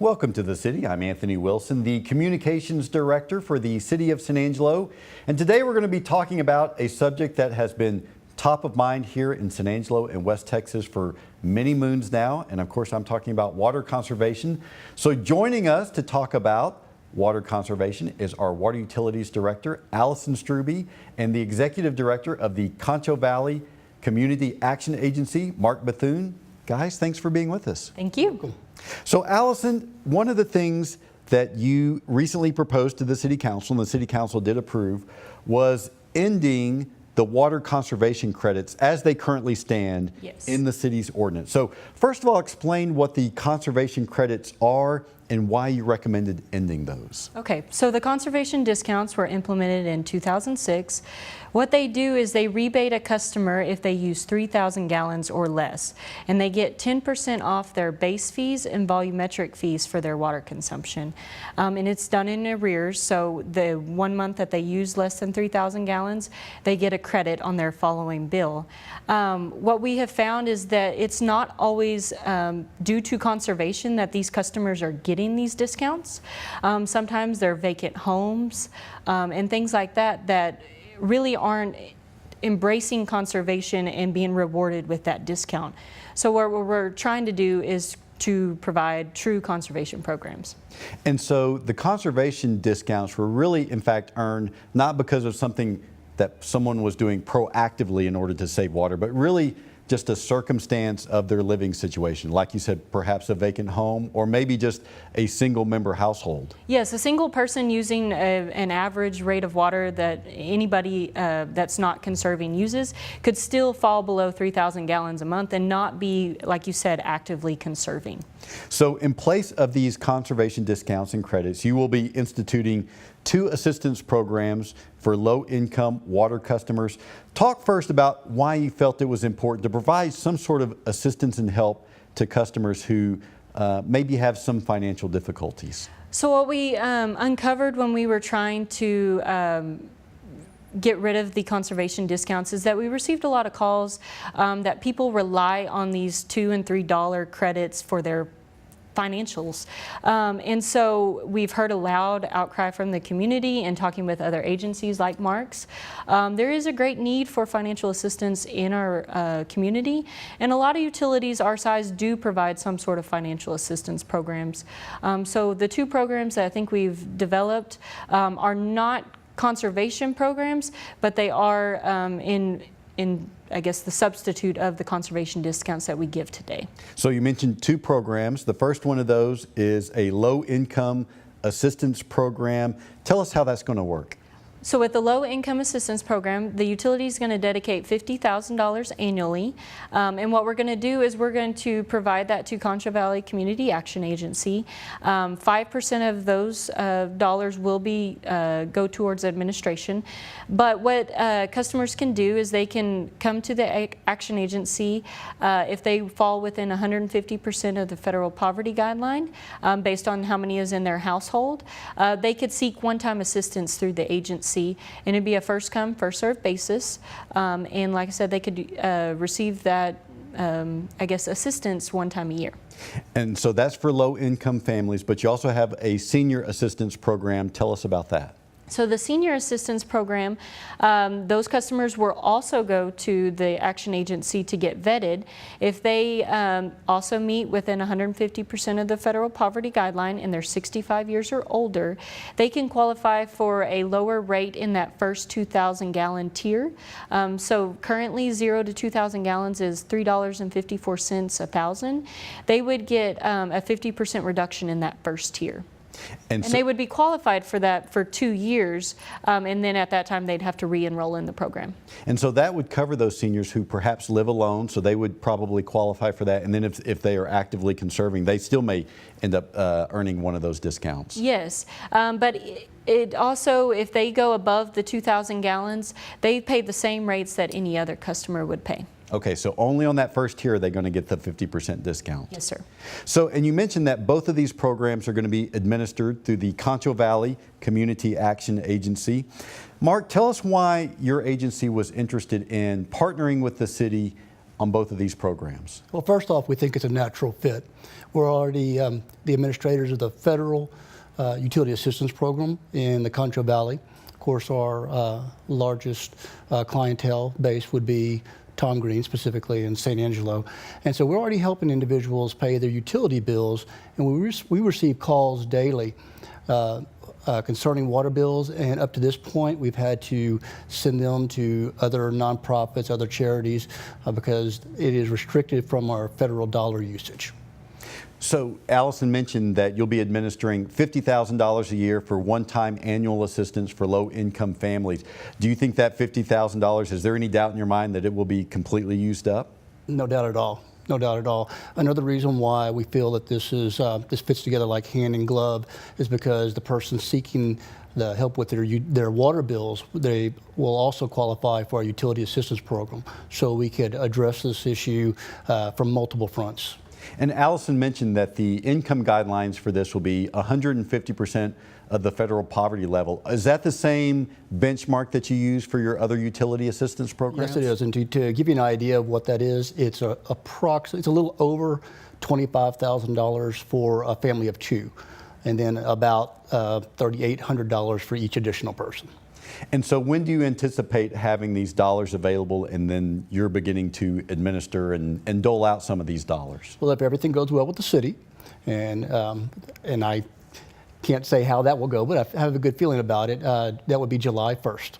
Welcome to the City. I'm Anthony Wilson, the Communications Director for the City of San Angelo. And today we're going to be talking about a subject that has been top of mind here in San Angelo and West Texas for many moons now. And of course, I'm talking about water conservation. So joining us to talk about water conservation is our Water Utilities Director, Allison Struby, and the Executive Director of the Concho Valley Community Action Agency, Mark Bethune. Guys, thanks for being with us. Thank you. So Allison, one of the things that you recently proposed to the City Council, and the City Council did approve, was ending the water conservation credits as they currently stand in the city's ordinance. So first of all, explain what the conservation credits are and why you recommended ending those. Okay, so the conservation discounts were implemented in 2006. What they do is they rebate a customer if they use 3,000 gallons or less, and they get 10% off their base fees and volumetric fees for their water consumption. And it's done in arrears, so the 1 month that they use less than 3,000 gallons, they get a credit on their following bill. What we have found is that it's not always due to conservation that these customers are getting these discounts. Sometimes they're vacant homes and things like that that really aren't embracing conservation and being rewarded with that discount. So what we're trying to do is to provide true conservation programs. And so the conservation discounts were really, in fact, earned not because of something that someone was doing proactively in order to save water, but really just a circumstance of their living situation. Like you said, perhaps a vacant home or maybe just a single member household. Yes, a single person using an average rate of water that anybody that's not conserving uses could still fall below 3,000 gallons a month and not be, like you said, actively conserving. So in place of these conservation discounts and credits, you will be instituting 2 assistance programs for low-income water customers. Talk first about why you felt it was important to provide some sort of assistance and help to customers who maybe have some financial difficulties. So what we uncovered when we were trying to get rid of the conservation discounts is that we received a lot of calls that people rely on these $2 and $3 credits for their financials. And so we've heard a loud outcry from the community and talking with other agencies like Mark's. There is a great need for financial assistance in our community, and a lot of utilities our size do provide some sort of financial assistance programs. So the 2 programs that I think we've developed are not conservation programs, but they are in I guess the substitute of the conservation discounts that we give today. So you mentioned 2 programs. The first one of those is a low-income assistance program. Tell us how that's going to work. So with the Low Income Assistance Program, the utility is going to dedicate $50,000 annually. And what we're going to do is we're going to provide that to Concho Valley Community Action Agency. 5% of those dollars will be go towards administration. But what customers can do is they can come to the Action Agency if they fall within 150% of the federal poverty guideline based on how many is in their household. They could seek one-time assistance through the agency. And it'd be a first come, first served basis. And like I said, they could receive that, I guess, assistance one time a year. And so that's for low income families, but you also have a senior assistance program. Tell us about that. So the senior assistance program, those customers will also go to the action agency to get vetted. If they also meet within 150% of the federal poverty guideline and they're 65 years or older, they can qualify for a lower rate in that first 2,000 gallon tier. So currently 0 to 2,000 gallons is $3.54 a thousand. They would get a 50% reduction in that first tier. And they would be qualified for that for 2 years, and then at that time they'd have to re-enroll in the program. And so that would cover those seniors who perhaps live alone, so they would probably qualify for that. And then if they are actively conserving, they still may end up earning one of those discounts. Yes, but it also, if they go above the 2,000 gallons, they pay the same rates that any other customer would pay. Okay, so only on that first tier are they going to get the 50% discount? Yes, sir. So, and you mentioned that both of these programs are going to be administered through the Concho Valley Community Action Agency. Mark, tell us why your agency was interested in partnering with the city on both of these programs? Well, first off, we think it's a natural fit. We're already the administrators of the federal utility assistance program in the Concho Valley. Of course, our largest clientele base would be Tom Green, specifically in St. Angelo. And so we're already helping individuals pay their utility bills, and we receive calls daily concerning water bills, and up to this point we've had to send them to other nonprofits, other charities, because it is restricted from our federal dollar usage. So Allison mentioned that you'll be administering $50,000 a year for one-time annual assistance for low-income families. Do you think that $50,000, is there any doubt in your mind that it will be completely used up? No doubt at all. No doubt at all. Another reason why we feel that this fits together like hand in glove is because the person seeking the help with their water bills, they will also qualify for our utility assistance program. So we could address this issue from multiple fronts. And Allison mentioned that the income guidelines for this will be 150% of the federal poverty level. Is that the same benchmark that you use for your other utility assistance programs? Yes, it is. And to give you an idea of what that is, it's a little over $25,000 for a family of two, and then about $3,800 for each additional person. And so when do you anticipate having these dollars available, and then you're beginning to administer and dole out some of these dollars? Well, if everything goes well with the city, and I can't say how that will go, but I have a good feeling about it, that would be July 1st.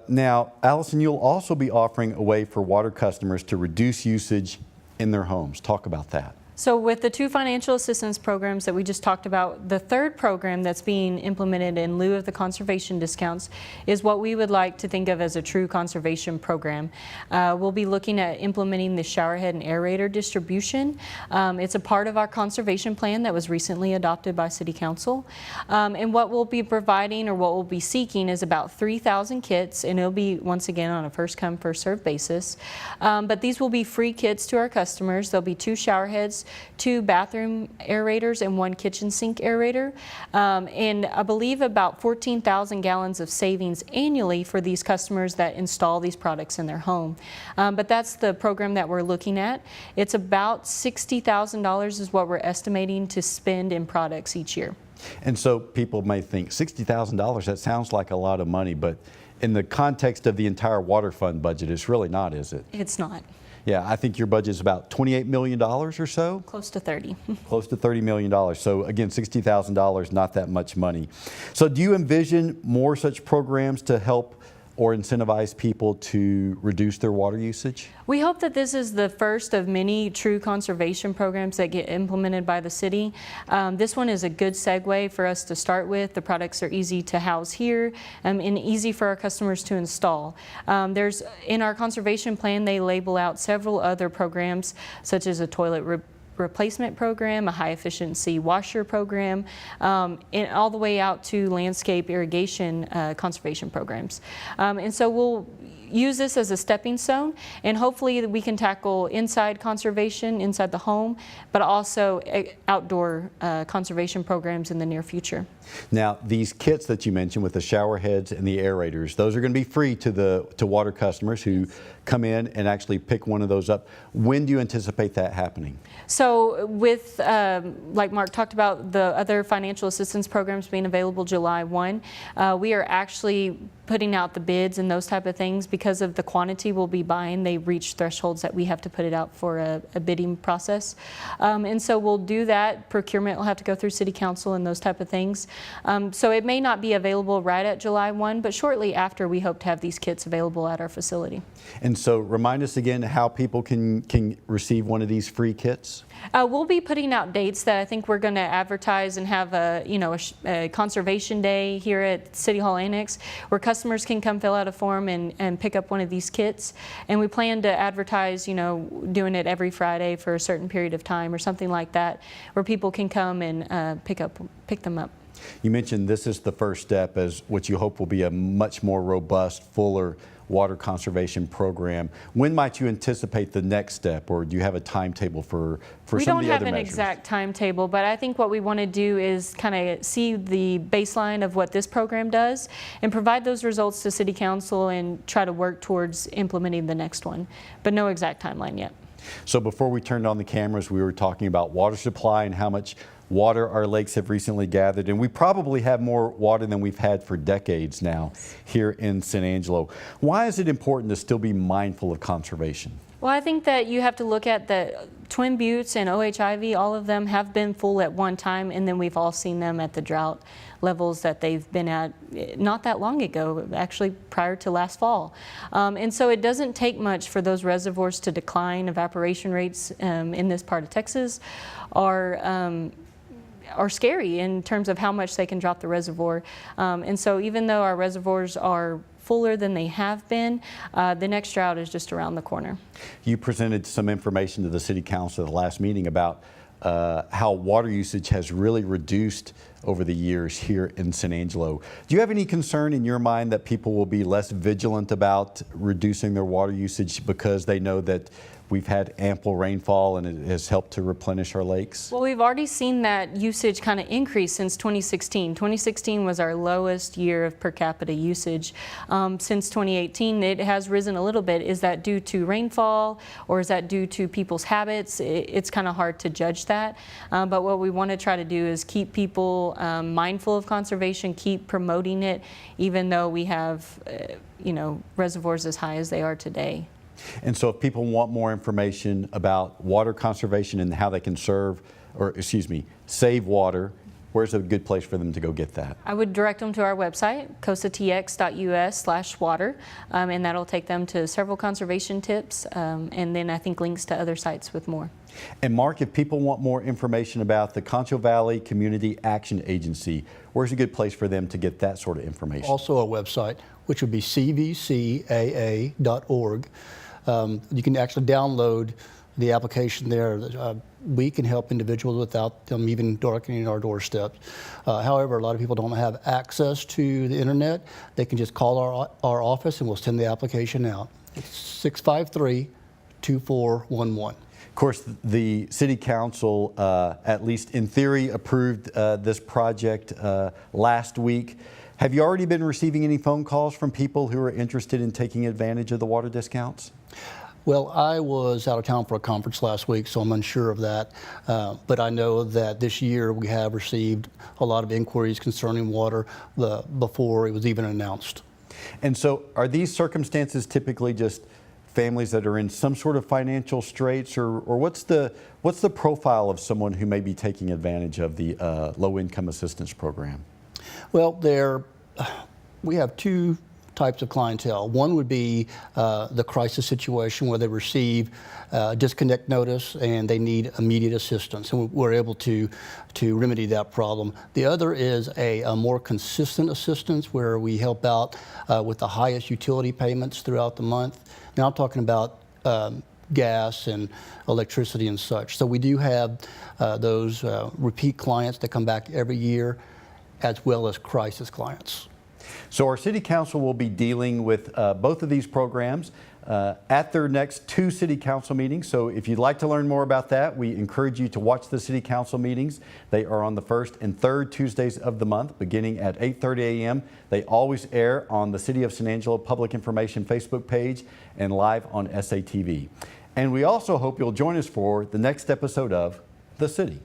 Now, Allison, you'll also be offering a way for water customers to reduce usage in their homes. Talk about that. So with the two financial assistance programs that we just talked about, the third program that's being implemented in lieu of the conservation discounts is what we would like to think of as a true conservation program. We'll be looking at implementing the showerhead and aerator distribution. It's a part of our conservation plan that was recently adopted by City Council. And what we'll be providing, or what we'll be seeking, is about 3,000 kits, and it'll be, once again, on a first come, first served basis. But these will be free kits to our customers. There'll be 2 showerheads, 2 bathroom aerators, and 1 kitchen sink aerator. And I believe about 14,000 gallons of savings annually for these customers that install these products in their home. But that's the program that we're looking at. It's about $60,000 is what we're estimating to spend in products each year. And so people may think $60,000, that sounds like a lot of money, but in the context of the entire water fund budget, it's really not, is it? It's not. Yeah, I think your budget is about $28 million or so? Close to 30. Close to $30 million. So again, $60,000, not that much money. So do you envision more such programs to help or incentivize people to reduce their water usage? We hope that this is the first of many true conservation programs that get implemented by the city. This one is a good segue for us to start with. The products are easy to house here and easy for our customers to install. In our conservation plan, they label out several other programs, such as a toilet replacement program, a high efficiency washer program, and all the way out to landscape irrigation conservation programs. And so we'll use this as a stepping stone, and hopefully we can tackle inside conservation, inside the home, but also outdoor conservation programs in the near future. Now, these kits that you mentioned with the shower heads and the aerators, those are going to be free to water customers who come in and actually pick one of those up. When do you anticipate that happening? So with, like Mark talked about, the other financial assistance programs being available July 1, we are actually putting out the bids and those type of things because of the quantity we'll be buying. They reach thresholds that we have to put it out for a bidding process. And so we'll do that. Procurement will have to go through City Council and those type of things. So it may not be available right at July 1, but shortly after we hope to have these kits available at our facility. And so remind us again how people can receive one of these free kits. We'll be putting out dates that I think we're going to advertise and have a conservation day here at City Hall Annex where customers can come fill out a form and pick up one of these kits. And we plan to advertise, doing it every Friday for a certain period of time or something like that, where people can come and pick them up. You mentioned this is the first step as what you hope will be a much more robust, fuller water conservation program. When might you anticipate the next step, or do you have a timetable for some of the other measures? We don't have an exact timetable, but I think what we want to do is kind of see the baseline of what this program does and provide those results to City Council and try to work towards implementing the next one, but no exact timeline yet. So before we turned on the cameras, we were talking about water supply and how much water our lakes have recently gathered, and we probably have more water than we've had for decades now here in San Angelo. Why is it important to still be mindful of conservation? Well, I think that you have to look at the Twin Buttes and OHIV, all of them have been full at one time, and then we've all seen them at the drought levels that they've been at not that long ago, actually prior to last fall. And so it doesn't take much for those reservoirs to decline. Evaporation rates in this part of Texas are scary in terms of how much they can drop the reservoir. And so even though our reservoirs are fuller than they have been, the next drought is just around the corner. You presented some information to the City Council at the last meeting about how water usage has really reduced over the years here in San Angelo. Do you have any concern in your mind that people will be less vigilant about reducing their water usage because they know that we've had ample rainfall and it has helped to replenish our lakes? Well, we've already seen that usage kind of increase since 2016. 2016 was our lowest year of per capita usage. Since 2018, it has risen a little bit. Is that due to rainfall or is that due to people's habits? It's kind of hard to judge that. But what we want to try to do is keep people mindful of conservation, keep promoting it, even though we have reservoirs as high as they are today. And so if people want more information about water conservation and how they can save water, where's a good place for them to go get that? I would direct them to our website, cosatx.us/water, and that'll take them to several conservation tips, and then I think links to other sites with more. And Mark, if people want more information about the Concho Valley Community Action Agency, where's a good place for them to get that sort of information? Also a website, which would be cvcaa.org. You can actually download the application there. We can help individuals without them even darkening our doorsteps. However, a lot of people don't have access to the internet. They can just call our office and we'll send the application out. It's 653-2411. Of course, the City Council, at least in theory, approved this project last week. Have you already been receiving any phone calls from people who are interested in taking advantage of the water discounts? Well, I was out of town for a conference last week, so I'm unsure of that. But I know that this year we have received a lot of inquiries concerning water before it was even announced. And so are these circumstances typically just families that are in some sort of financial straits, or what's the profile of someone who may be taking advantage of the low-income assistance program? Well, we have two types of clientele. One would be the crisis situation where they receive a disconnect notice and they need immediate assistance, and we're able to remedy that problem. The other is a more consistent assistance where we help out with the highest utility payments throughout the month. Now I'm talking about gas and electricity and such. So we do have those repeat clients that come back every year, as well as crisis clients. So our City Council will be dealing with both of these programs at their next two City Council meetings. So if you'd like to learn more about that, we encourage you to watch the City Council meetings. They are on the first and third Tuesdays of the month, beginning at 8:30 a.m. They always air on the City of San Angelo Public Information Facebook page and live on SATV. And we also hope you'll join us for the next episode of The City.